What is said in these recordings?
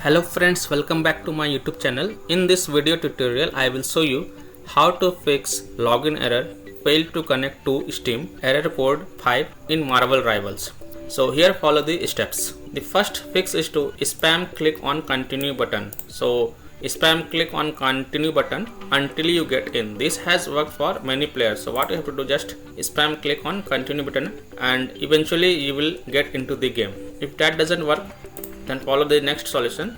Hello friends, welcome back to my YouTube channel. In this video tutorial, I will show you how to fix login error failed to connect to Steam error code 5 in Marvel Rivals. So here follow the steps. The first fix is to spam click on continue button. So spam click on continue button until you get in. This has worked for many players. So what you have to do, just spam click on continue button and eventually you will get into the game. If that doesn't work, then follow the next solution.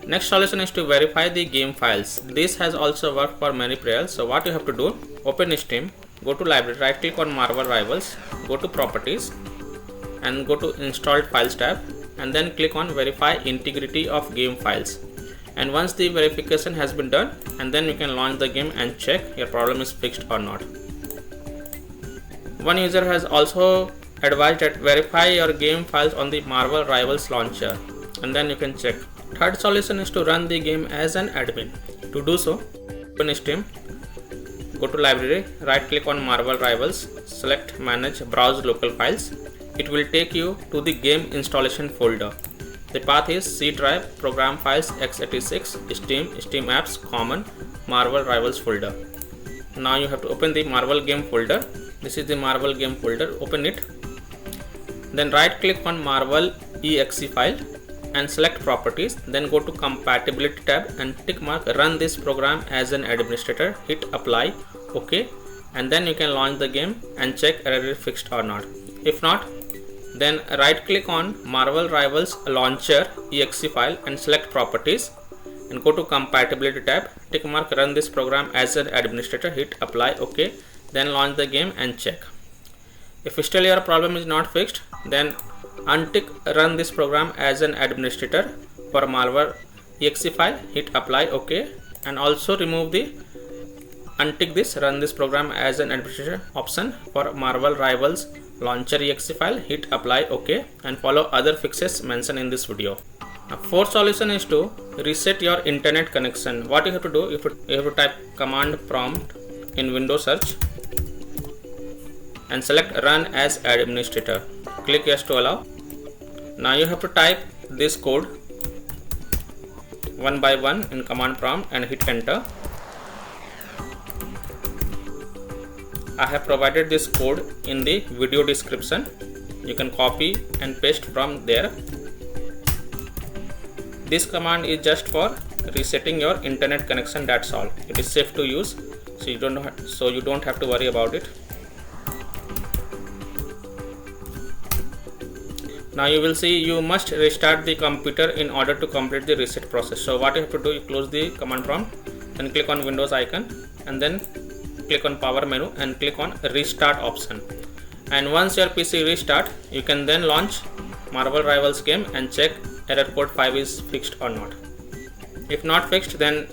Next solution is to verify the game files. This has also worked for many players. So what you have to do, open Steam, go to library, right click on Marvel Rivals, go to properties and go to installed files tab and then click on verify integrity of game files. And once the verification has been done, and then you can launch the game and check your problem is fixed or not. One user has also advised that verify your game files on the Marvel Rivals launcher and then you can check. Third solution is to run the game as an admin. To do so, open Steam, go to library, right click on Marvel Rivals, select manage browse local files. It will take you to the game installation folder. The path is C drive, program files, x86, Steam, Steam apps, common, Marvel Rivals folder. Now you have to open the Marvel game folder. This is the Marvel game folder, open it. Then right click on Marvel exe file and select properties, then go to compatibility tab and tick mark run this program as an administrator, hit apply, OK, and then you can launch the game and check error is fixed or not. If not, then right click on Marvel Rivals launcher exe file and select properties and go to compatibility tab, tick mark run this program as an administrator, hit apply, OK, then launch the game and check. If still your problem is not fixed, then untick run this program as an administrator for Marvel exe file, hit apply, OK, and also remove the untick this run this program as an administrator option for Marvel Rivals launcher exe file, hit apply, OK, and follow other fixes mentioned in this video. Now, fourth solution is to reset your internet connection. What you have to do, you have to type command prompt in Windows search and select run as administrator. Click yes to allow. Now you have to type this code one by one in command prompt and hit enter. I have provided this code in the video description. You can copy and paste from there. This command is just for resetting your internet connection, that's all. It is safe to use, so you don't have to worry about it. Now you will see you must restart the computer in order to complete the reset process. So what you have to do, you close the command prompt, then click on Windows icon and then click on power menu and click on restart option. And once your PC restart, you can then launch Marvel Rivals game and check error code 5 is fixed or not. If not fixed, then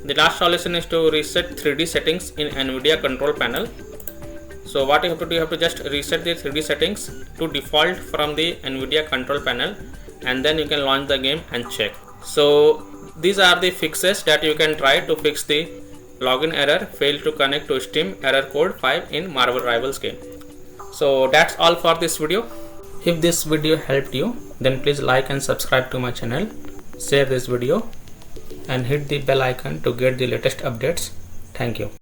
the last solution is to reset 3D settings in NVIDIA control panel. So what you have to do, you have to just reset the 3D settings to default from the NVIDIA control panel and then you can launch the game and check. So these are the fixes that you can try to fix the login error failed to connect to Steam error code 5 in Marvel Rivals game. So that's all for this video. If this video helped you, then please like and subscribe to my channel, share this video and hit the bell icon to get the latest updates. Thank you.